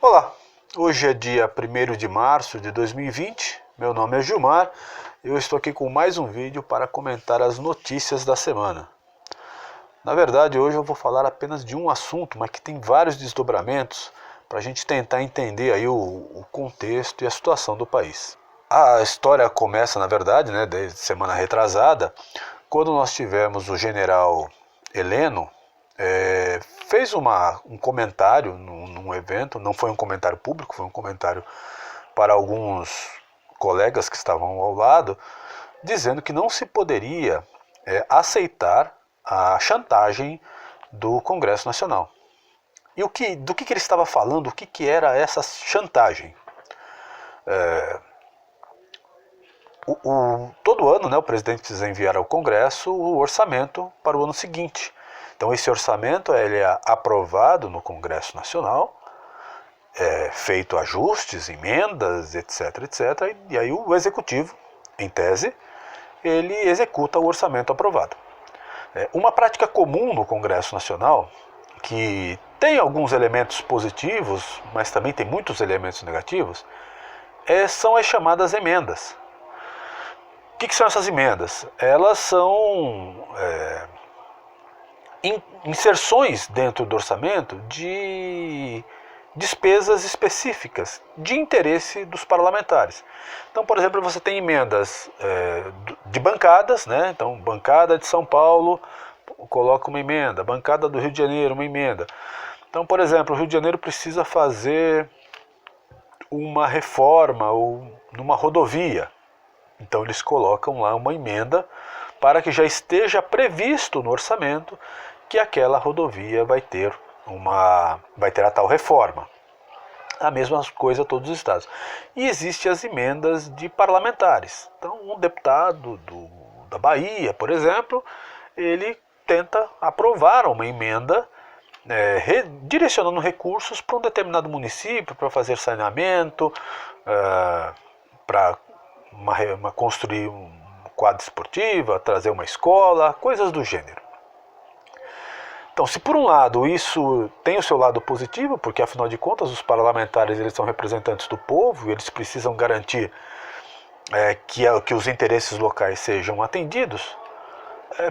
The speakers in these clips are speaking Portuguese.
Olá, hoje é dia 1º de março de 2020, meu nome é Gilmar e eu estou aqui com mais um vídeo para comentar as notícias da semana. Na verdade, hoje eu vou falar apenas de um assunto, mas que tem vários desdobramentos para a gente tentar entender aí o contexto e a situação do país. A história começa, na verdade, desde semana retrasada, quando nós tivemos o general Heleno, fez um comentário num evento, não foi um comentário público, foi um comentário para alguns colegas que estavam ao lado, dizendo que não se poderia aceitar a chantagem do Congresso Nacional. E do que ele estava falando, o que era essa chantagem? Todo ano, o presidente precisa enviar ao Congresso o orçamento para o ano seguinte. Então esse orçamento ele é aprovado no Congresso Nacional, feito ajustes, emendas, etc, etc, e aí o Executivo, em tese, ele executa o orçamento aprovado. Uma prática comum no Congresso Nacional, que tem alguns elementos positivos, mas também tem muitos elementos negativos, são as chamadas emendas. O que são essas emendas? Elas são inserções dentro do orçamento de despesas específicas de interesse dos parlamentares. Então, por exemplo, você tem emendas de bancadas, Então, bancada de São Paulo coloca uma emenda, bancada do Rio de Janeiro uma emenda. Então, por exemplo, o Rio de Janeiro precisa fazer uma reforma ou numa rodovia. Então eles colocam lá uma emenda para que já esteja previsto no orçamento que aquela rodovia vai ter a tal reforma. A mesma coisa todos os estados. E existem as emendas de parlamentares. Então um deputado da Bahia, por exemplo, ele tenta aprovar uma emenda direcionando recursos para um determinado município, para fazer saneamento, para construir um quadro esportivo, trazer uma escola, coisas do gênero. Então, se por um lado isso tem o seu lado positivo, porque afinal de contas os parlamentares eles são representantes do povo e eles precisam garantir que os interesses locais sejam atendidos,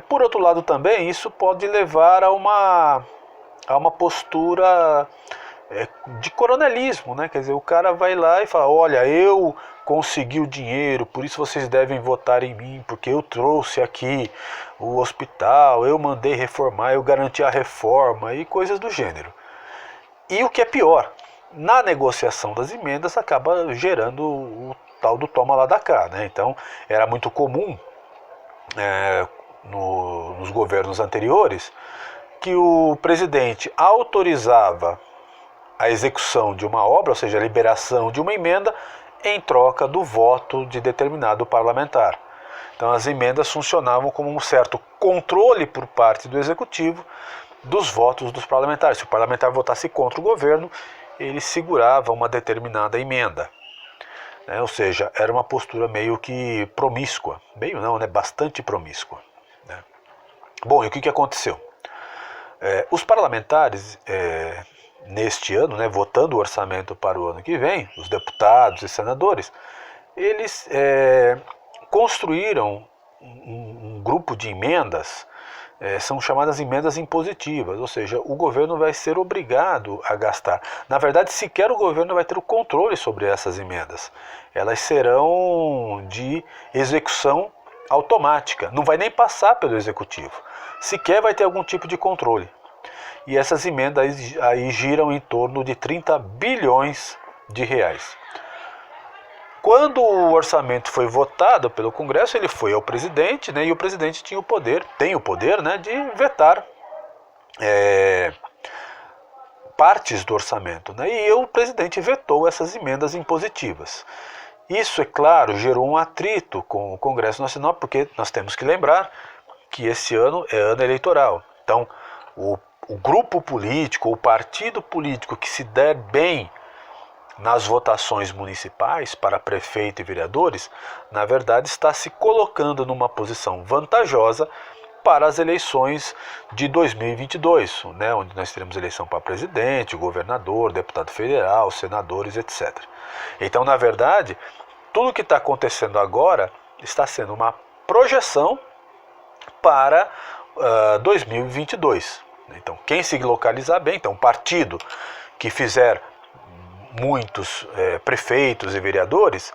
por outro lado também isso pode levar a uma postura de coronelismo, Quer dizer, o cara vai lá e fala, olha, eu consegui o dinheiro, por isso vocês devem votar em mim, porque eu trouxe aqui o hospital, eu mandei reformar, eu garanti a reforma e coisas do gênero. E o que é pior, na negociação das emendas acaba gerando o tal do toma lá da cá, Então era muito comum nos governos anteriores que o presidente autorizava a execução de uma obra, ou seja, a liberação de uma emenda, em troca do voto de determinado parlamentar. Então as emendas funcionavam como um certo controle por parte do executivo dos votos dos parlamentares. Se o parlamentar votasse contra o governo, ele segurava uma determinada emenda. Ou seja, era uma postura meio que promíscua. Meio não, bastante promíscua. Bom, e o que aconteceu? Os parlamentares, neste ano, votando o orçamento para o ano que vem, os deputados e senadores, eles construíram um grupo de emendas, são chamadas emendas impositivas, ou seja, o governo vai ser obrigado a gastar. Na verdade, sequer o governo vai ter o controle sobre essas emendas. Elas serão de execução automática, não vai nem passar pelo executivo. Sequer vai ter algum tipo de controle. E essas emendas aí giram em torno de 30 bilhões de reais. Quando o orçamento foi votado pelo Congresso, ele foi ao presidente, e o presidente tem o poder de vetar partes do orçamento. E o presidente vetou essas emendas impositivas. Isso, é claro, gerou um atrito com o Congresso Nacional, porque nós temos que lembrar que esse ano é ano eleitoral. Então, o grupo político, o partido político que se der bem nas votações municipais para prefeito e vereadores, na verdade está se colocando numa posição vantajosa para as eleições de 2022, né, onde nós teremos eleição para presidente, governador, deputado federal, senadores, etc. Então, na verdade, tudo que está acontecendo agora está sendo uma projeção para 2022. Então, quem se localizar bem, então, um partido que fizer muitos prefeitos e vereadores,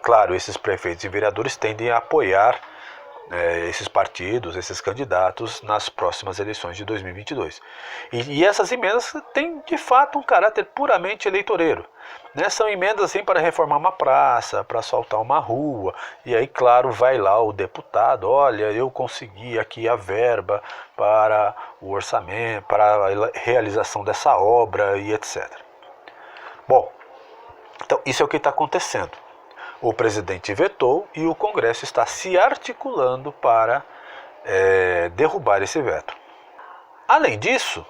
claro, esses prefeitos e vereadores tendem a apoiar esses partidos, esses candidatos nas próximas eleições de 2022. E essas emendas têm de fato um caráter puramente eleitoreiro, né? São emendas assim para reformar uma praça, para asfaltar uma rua, e aí claro vai lá o deputado, olha, eu consegui aqui a verba para o orçamento, para a realização dessa obra e etc. Bom, então isso é o que está acontecendo. O presidente vetou e o Congresso está se articulando para derrubar esse veto. Além disso,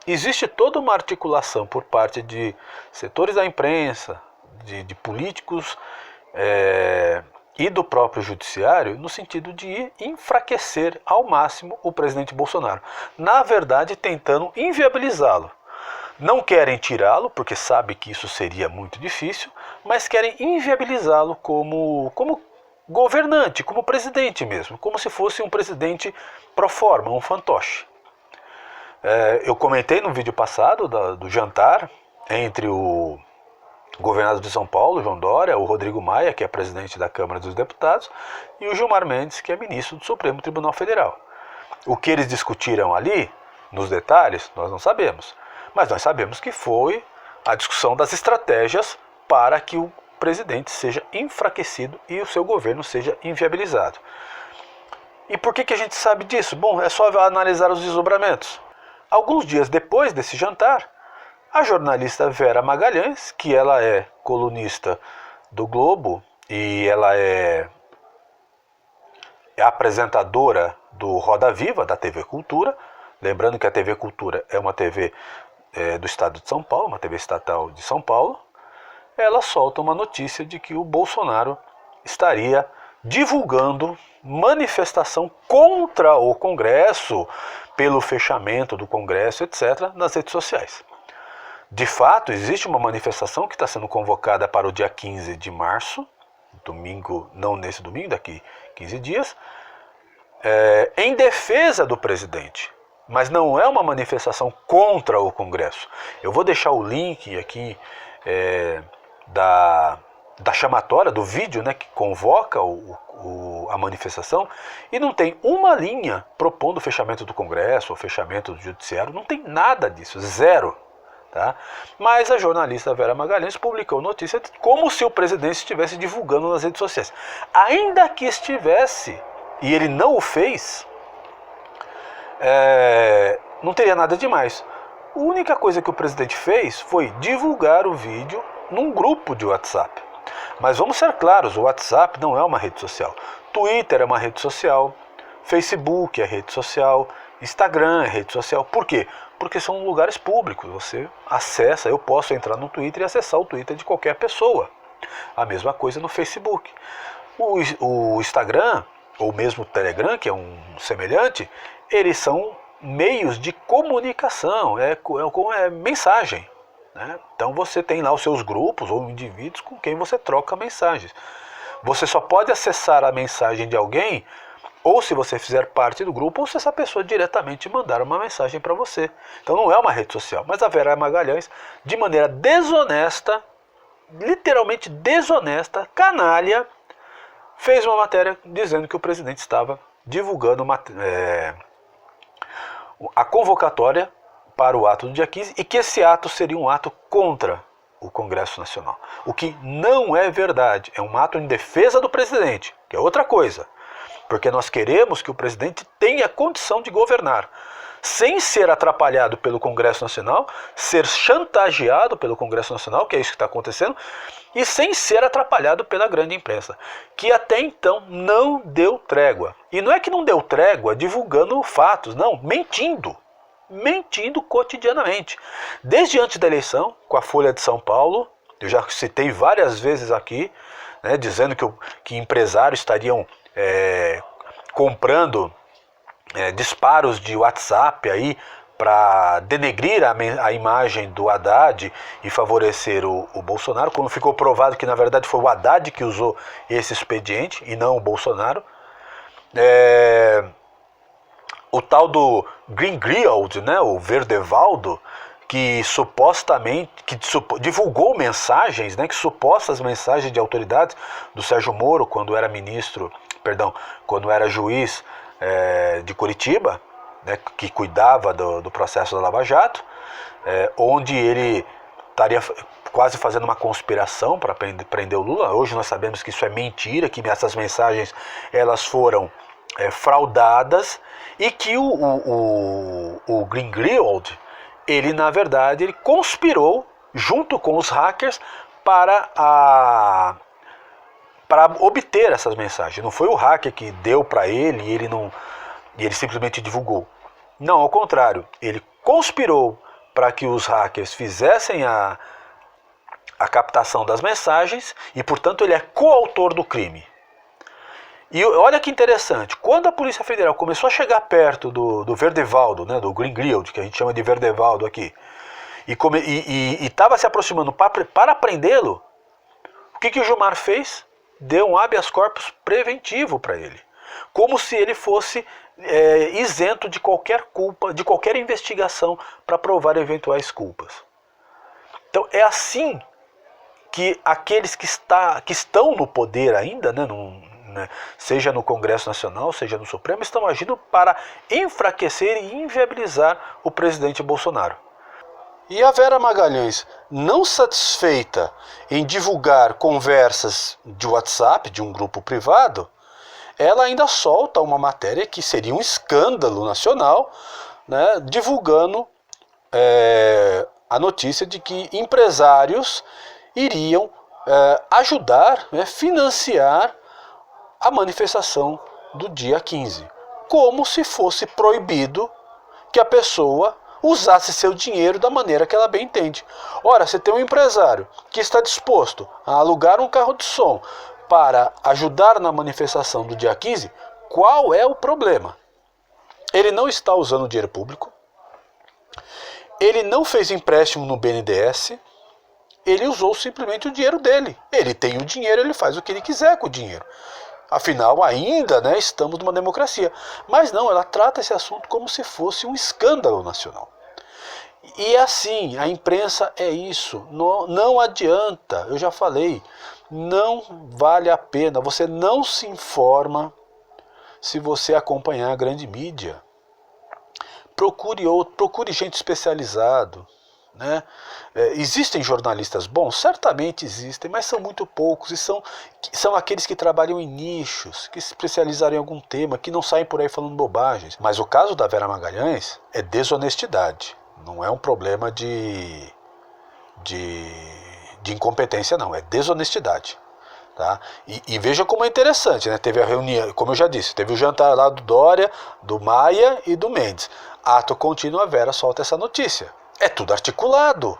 existe toda uma articulação por parte de setores da imprensa, de políticos e do próprio judiciário no sentido de enfraquecer ao máximo o presidente Bolsonaro. Na verdade, tentando inviabilizá-lo. Não querem tirá-lo, porque sabem que isso seria muito difícil, mas querem inviabilizá-lo como governante, como presidente mesmo, como se fosse um presidente pro forma, um fantoche. Eu comentei no vídeo passado do jantar entre o governador de São Paulo, João Dória, o Rodrigo Maia, que é presidente da Câmara dos Deputados, e o Gilmar Mendes, que é ministro do Supremo Tribunal Federal. O que eles discutiram ali, nos detalhes, nós não sabemos. Mas nós sabemos que foi a discussão das estratégias para que o presidente seja enfraquecido e o seu governo seja inviabilizado. E por que a gente sabe disso? Bom, é só analisar os desdobramentos. Alguns dias depois desse jantar, a jornalista Vera Magalhães, que ela é colunista do Globo e ela é apresentadora do Roda Viva, da TV Cultura, lembrando que a TV Cultura é uma TV do estado de São Paulo, uma TV estatal de São Paulo, ela solta uma notícia de que o Bolsonaro estaria divulgando manifestação contra o Congresso, pelo fechamento do Congresso, etc., nas redes sociais. De fato, existe uma manifestação que está sendo convocada para o dia 15 de março, domingo, não nesse domingo, daqui 15 dias, em defesa do presidente. Mas não é uma manifestação contra o Congresso. Eu vou deixar o link aqui da chamatória, do vídeo, né, que convoca a manifestação, e não tem uma linha propondo o fechamento do Congresso, o fechamento do Judiciário, não tem nada disso, zero. Tá? Mas a jornalista Vera Magalhães publicou notícia como se o presidente estivesse divulgando nas redes sociais. Ainda que estivesse, e ele não o fez, não teria nada demais. A única coisa que o presidente fez foi divulgar o vídeo num grupo de WhatsApp. Mas vamos ser claros, o WhatsApp não é uma rede social. Twitter é uma rede social, Facebook é rede social, Instagram é rede social. Por quê? Porque são lugares públicos. Você acessa, eu posso entrar no Twitter e acessar o Twitter de qualquer pessoa. A mesma coisa no Facebook. O Instagram, ou mesmo o Telegram, que é um semelhante, eles são meios de comunicação, é mensagem. Né? Então você tem lá os seus grupos ou indivíduos com quem você troca mensagens. Você só pode acessar a mensagem de alguém ou se você fizer parte do grupo, ou se essa pessoa diretamente mandar uma mensagem para você. Então não é uma rede social. Mas a Vera Magalhães, de maneira desonesta, literalmente desonesta, canalha, fez uma matéria dizendo que o presidente estava divulgando a convocatória para o ato do dia 15 e que esse ato seria um ato contra o Congresso Nacional. O que não é verdade. É um ato em defesa do presidente, que é outra coisa. Porque nós queremos que o presidente tenha condição de governar, sem ser atrapalhado pelo Congresso Nacional, ser chantageado pelo Congresso Nacional, que é isso que está acontecendo, e sem ser atrapalhado pela grande imprensa, que até então não deu trégua. E não é que não deu trégua divulgando fatos, não, mentindo cotidianamente. Desde antes da eleição, com a Folha de São Paulo, eu já citei várias vezes aqui, né, dizendo que empresários estariam comprando disparos de WhatsApp aí para denegrir a imagem do Haddad e favorecer o Bolsonaro, quando ficou provado que na verdade foi o Haddad que usou esse expediente e não o Bolsonaro. O tal do Greenfield, né, o Verdevaldo, que supostamente divulgou mensagens, né, que supostas mensagens de autoridades do Sérgio Moro quando era quando era juiz de Curitiba, né, que cuidava do processo da Lava Jato, onde ele estaria quase fazendo uma conspiração para prender o Lula. Hoje nós sabemos que isso é mentira, que essas mensagens elas foram fraudadas e que o Greenfield, ele na verdade ele conspirou junto com os hackers para obter essas mensagens. Não foi o hacker que deu para ele e ele simplesmente divulgou. Não, ao contrário, ele conspirou para que os hackers fizessem a captação das mensagens e, portanto, ele é coautor do crime. E olha que interessante, quando a Polícia Federal começou a chegar perto do Verdevaldo, né, do Greenfield, que a gente chama de Verdevaldo aqui, e estava se aproximando para prendê-lo, o que o Gilmar fez? Deu um habeas corpus preventivo para ele, como se ele fosse isento de qualquer culpa, de qualquer investigação para provar eventuais culpas. Então é assim que aqueles que estão no poder ainda, né, seja no Congresso Nacional, seja no Supremo, estão agindo para enfraquecer e inviabilizar o presidente Bolsonaro. E a Vera Magalhães, não satisfeita em divulgar conversas de WhatsApp de um grupo privado, ela ainda solta uma matéria que seria um escândalo nacional, né, divulgando a notícia de que empresários iriam ajudar, né, financiar a manifestação do dia 15, como se fosse proibido que a pessoa usasse seu dinheiro da maneira que ela bem entende. Ora, você tem um empresário que está disposto a alugar um carro de som para ajudar na manifestação do dia 15, qual é o problema? Ele não está usando dinheiro público, ele não fez empréstimo no BNDES, ele usou simplesmente o dinheiro dele. Ele tem o dinheiro, ele faz o que ele quiser com o dinheiro. Afinal, ainda, né, estamos numa democracia. Mas não, ela trata esse assunto como se fosse um escândalo nacional. E assim, a imprensa é isso. Não adianta, eu já falei, não vale a pena. Você não se informa se você acompanhar a grande mídia. Procure gente especializada. Né? Existem jornalistas bons? Certamente existem, mas são muito poucos e são aqueles que trabalham em nichos, que se especializaram em algum tema, que não saem por aí falando bobagens. Mas o caso da Vera Magalhães é desonestidade, não é um problema de incompetência, não, é desonestidade. Tá? E veja como é interessante, né? Teve a reunião, como eu já disse, teve o jantar lá do Dória, do Maia e do Mendes. Ato contínuo, a Vera solta essa notícia. É tudo articulado.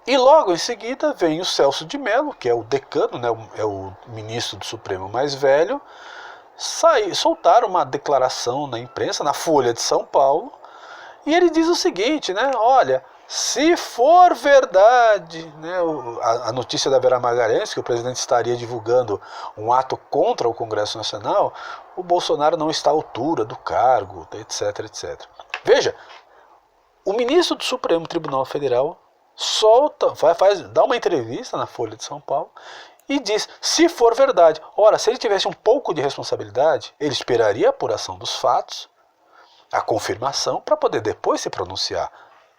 E logo em seguida vem o Celso de Mello, que é o decano, né, é o ministro do Supremo mais velho, soltaram uma declaração na imprensa, na Folha de São Paulo, e ele diz o seguinte, né, olha, se for verdade, né, a notícia da Vera Magalhães, que o presidente estaria divulgando um ato contra o Congresso Nacional, o Bolsonaro não está à altura do cargo, etc, etc. Veja, o ministro do Supremo Tribunal Federal dá uma entrevista na Folha de São Paulo e diz, se for verdade, ora, se ele tivesse um pouco de responsabilidade, ele esperaria a apuração dos fatos, a confirmação, para poder depois se pronunciar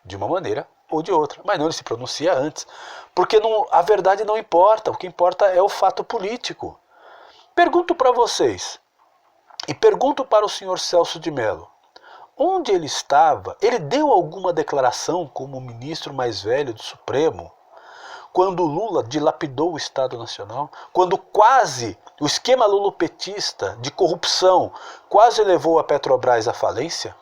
de uma maneira ou de outra. Mas não, ele se pronuncia antes, porque a verdade não importa, o que importa é o fato político. Pergunto para vocês, e pergunto para o senhor Celso de Mello, onde ele estava? Ele deu alguma declaração como ministro mais velho do Supremo quando Lula dilapidou o Estado Nacional? Quando quase o esquema lulopetista de corrupção quase levou a Petrobras à falência?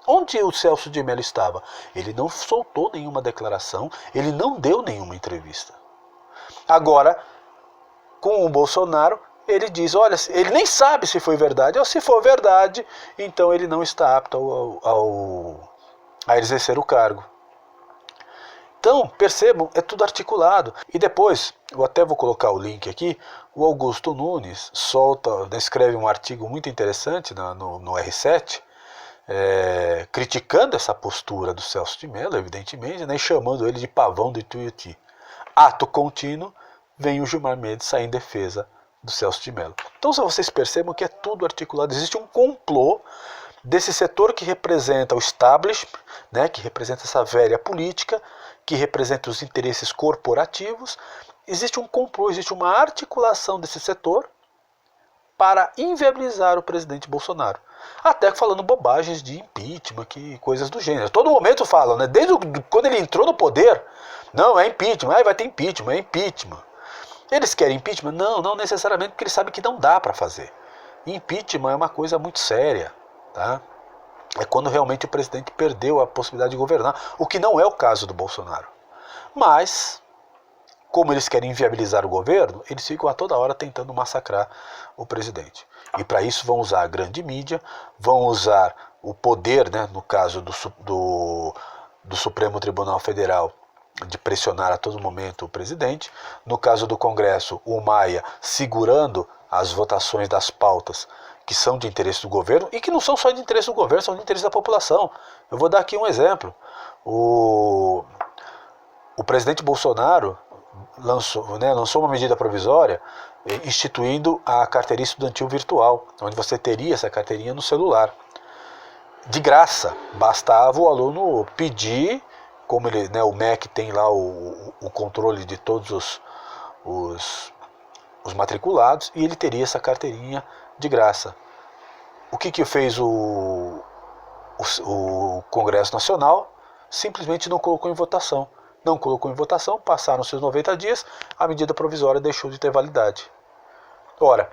Onde o Celso de Mello estava? Ele não soltou nenhuma declaração, ele não deu nenhuma entrevista. Agora, com o Bolsonaro, ele diz, olha, ele nem sabe se foi verdade, ou se for verdade, então ele não está apto a exercer o cargo. Então, percebam, é tudo articulado. E depois, eu até vou colocar o link aqui, o Augusto Nunes escreve um artigo muito interessante no R7, criticando essa postura do Celso de Mello, evidentemente, né, e chamando ele de pavão do Ituiuti. Ato contínuo, vem o Gilmar Mendes sair em defesa do Celso de Mello. Então, se vocês percebam que é tudo articulado, existe um complô desse setor que representa o establishment, né, que representa essa velha política, que representa os interesses corporativos. Existe um complô, existe uma articulação desse setor para inviabilizar o presidente Bolsonaro. Até falando bobagens de impeachment, coisas do gênero. Todo momento falam, né, desde quando ele entrou no poder, não, é impeachment, vai ter impeachment, é impeachment. Eles querem impeachment? Não necessariamente, porque eles sabem que não dá para fazer. Impeachment é uma coisa muito séria, tá? É quando realmente o presidente perdeu a possibilidade de governar, o que não é o caso do Bolsonaro. Mas, como eles querem inviabilizar o governo, eles ficam a toda hora tentando massacrar o presidente. E para isso vão usar a grande mídia, vão usar o poder, né, no caso do Supremo Tribunal Federal, de pressionar a todo momento o presidente. No caso do Congresso, o Maia segurando as votações das pautas que são de interesse do governo e que não são só de interesse do governo, são de interesse da população. Eu vou dar aqui um exemplo. O presidente Bolsonaro lançou uma medida provisória instituindo a carteirinha estudantil virtual, onde você teria essa carteirinha no celular. De graça, bastava o aluno pedir, como ele, né, o MEC tem lá o controle de todos os matriculados, e ele teria essa carteirinha de graça. O que fez o Congresso Nacional? Simplesmente não colocou em votação. Não colocou em votação, passaram seus 90 dias, a medida provisória deixou de ter validade. Ora,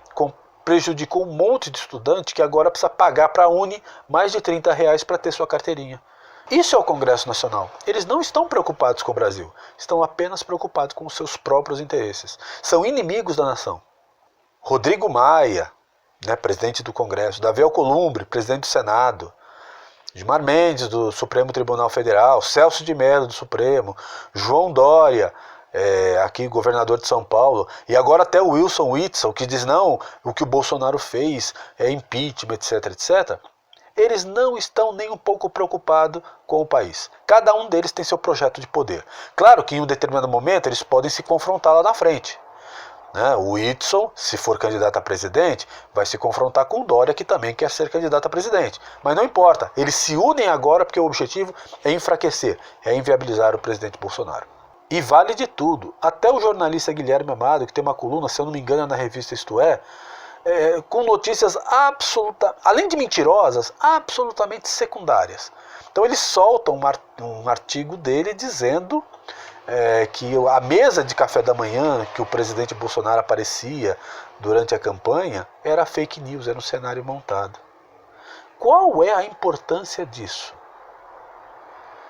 prejudicou um monte de estudante que agora precisa pagar para a Uni mais de R$30 para ter sua carteirinha. Isso é o Congresso Nacional. Eles não estão preocupados com o Brasil, estão apenas preocupados com os seus próprios interesses. São inimigos da nação. Rodrigo Maia, né, presidente do Congresso, Davi Alcolumbre, presidente do Senado, Gilmar Mendes, do Supremo Tribunal Federal, Celso de Mello, do Supremo, João Dória, aqui governador de São Paulo, e agora até o Wilson Witzel, que diz não, o que o Bolsonaro fez é impeachment, etc, etc. Eles não estão nem um pouco preocupados com o país. Cada um deles tem seu projeto de poder. Claro que em um determinado momento eles podem se confrontar lá na frente. O Witzel, se for candidato a presidente, vai se confrontar com o Dória, que também quer ser candidato a presidente. Mas não importa, eles se unem agora porque o objetivo é enfraquecer, é inviabilizar o presidente Bolsonaro. E vale de tudo. Até o jornalista Guilherme Amado, que tem uma coluna, se eu não me engano, na revista Isto É, com notícias além de mentirosas, absolutamente secundárias. Então ele solta um artigo dele dizendo que a mesa de café da manhã que o presidente Bolsonaro aparecia durante a campanha era fake news, era um cenário montado. Qual é a importância disso?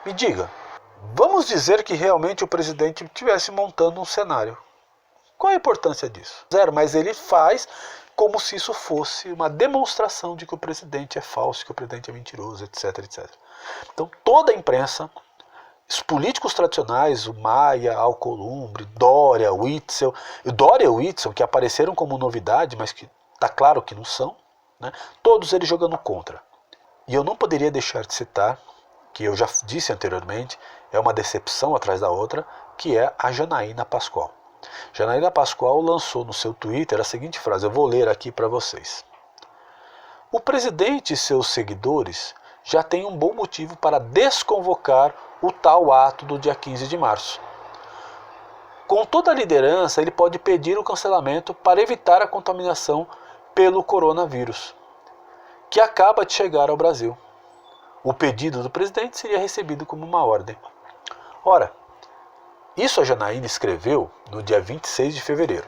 Me diga. Vamos dizer que realmente o presidente estivesse montando um cenário. Qual a importância disso? Zero, mas ele faz como se isso fosse uma demonstração de que o presidente é falso, que o presidente é mentiroso, etc, etc. Então toda a imprensa, os políticos tradicionais, o Maia, Alcolumbre, Dória, Witzel, Dória e Witzel, que apareceram como novidade, mas que está claro que não são, né? Todos eles jogando contra. E eu não poderia deixar de citar, que eu já disse anteriormente, é uma decepção atrás da outra, que é a Janaína Pascoal. Janaína Pascoal lançou no seu Twitter a seguinte frase, eu vou ler aqui para vocês. O presidente e seus seguidores já têm um bom motivo para desconvocar o tal ato do dia 15 de março. Com toda a liderança, ele pode pedir o cancelamento para evitar a contaminação pelo coronavírus, que acaba de chegar ao Brasil. O pedido do presidente seria recebido como uma ordem. Ora, isso a Janaína escreveu no dia 26 de fevereiro.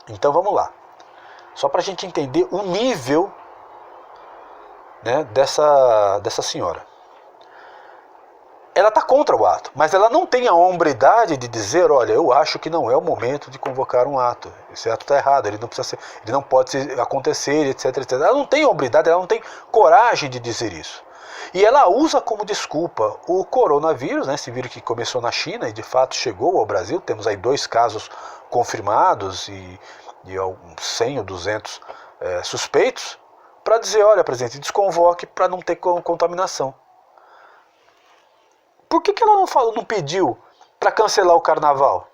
Então vamos lá. Só para a gente entender o nível, né, dessa senhora. ela está contra o ato, mas ela não tem a hombridade de dizer, olha, eu acho que não é o momento de convocar um ato. Esse ato está errado, ele não precisa ser, ele não pode acontecer, etc, etc. Ela não tem a hombridade, ela não tem coragem de dizer isso. E ela usa como desculpa o coronavírus, né, esse vírus que começou na China e de fato chegou ao Brasil. Temos aí 2 casos confirmados e 100 ou 200 suspeitos, para dizer, olha, presidente, desconvoque para não ter contaminação. Por que ela não pediu para cancelar o carnaval?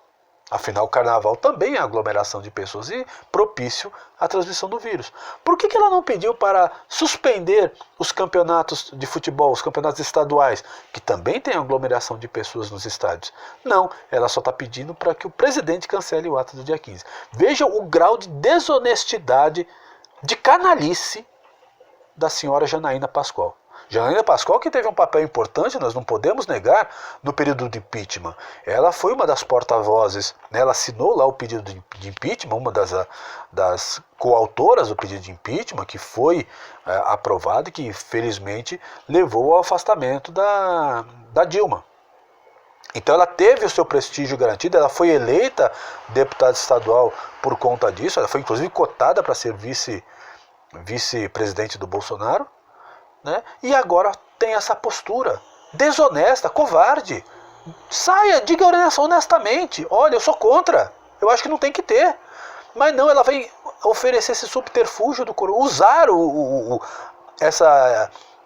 Afinal, o carnaval também é aglomeração de pessoas e propício à transmissão do vírus. Por que ela não pediu para suspender os campeonatos de futebol, os campeonatos estaduais, que também tem aglomeração de pessoas nos estádios? Não, ela só está pedindo para que o presidente cancele o ato do dia 15. Veja o grau de desonestidade, de canalice da senhora Janaína Pascoal. Janaína Pascoal, que teve um papel importante, nós não podemos negar, no período do impeachment. Ela foi uma das porta-vozes, né? Ela assinou lá o pedido de impeachment, uma das coautoras do pedido de impeachment, que foi aprovado e que, felizmente, levou ao afastamento da Dilma. Então ela teve o seu prestígio garantido, ela foi eleita deputada estadual por conta disso, ela foi inclusive cotada para ser vice-presidente do Bolsonaro. Né? E agora tem essa postura desonesta, covarde. Saia, diga honestamente, olha, eu sou contra, eu acho que não tem que ter. Mas não, ela vem oferecer esse subterfúgio do coronavírus, usar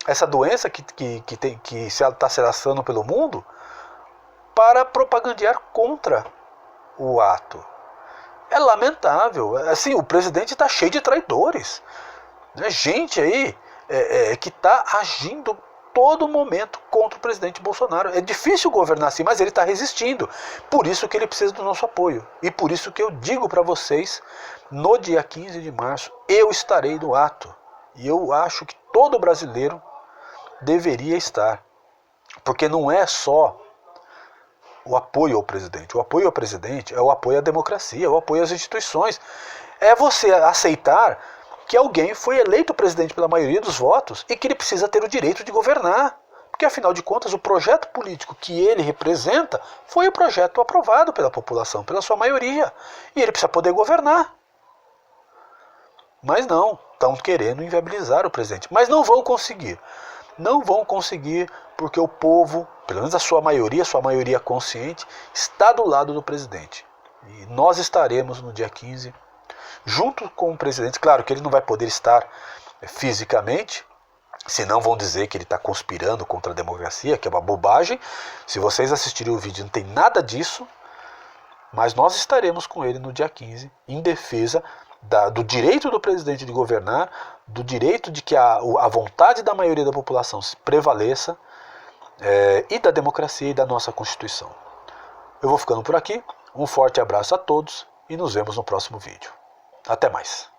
essa doença que está se alastrando pelo mundo para propagandear contra o ato. É lamentável. Assim, o presidente está cheio de traidores, né? Gente aí que está agindo todo momento contra o presidente Bolsonaro. É difícil governar assim, mas ele está resistindo. Por isso que ele precisa do nosso apoio. E por isso que eu digo para vocês, no dia 15 de março, eu estarei no ato. E eu acho que todo brasileiro deveria estar. Porque não é só o apoio ao presidente. O apoio ao presidente é o apoio à democracia, é o apoio às instituições. É você aceitar que alguém foi eleito presidente pela maioria dos votos e que ele precisa ter o direito de governar. Porque, afinal de contas, o projeto político que ele representa foi o projeto aprovado pela população, pela sua maioria. E ele precisa poder governar. Mas não, estão querendo inviabilizar o presidente. Mas não vão conseguir. Não vão conseguir porque o povo, pelo menos a sua maioria consciente, está do lado do presidente. E nós estaremos no dia 15 junto com o presidente. Claro que ele não vai poder estar fisicamente, senão vão dizer que ele está conspirando contra a democracia, que é uma bobagem. Se vocês assistirem o vídeo, não tem nada disso, mas nós estaremos com ele no dia 15, em defesa do direito do presidente de governar, do direito de que a vontade da maioria da população prevaleça, e da democracia e da nossa Constituição. Eu vou ficando por aqui, um forte abraço a todos e nos vemos no próximo vídeo. Até mais.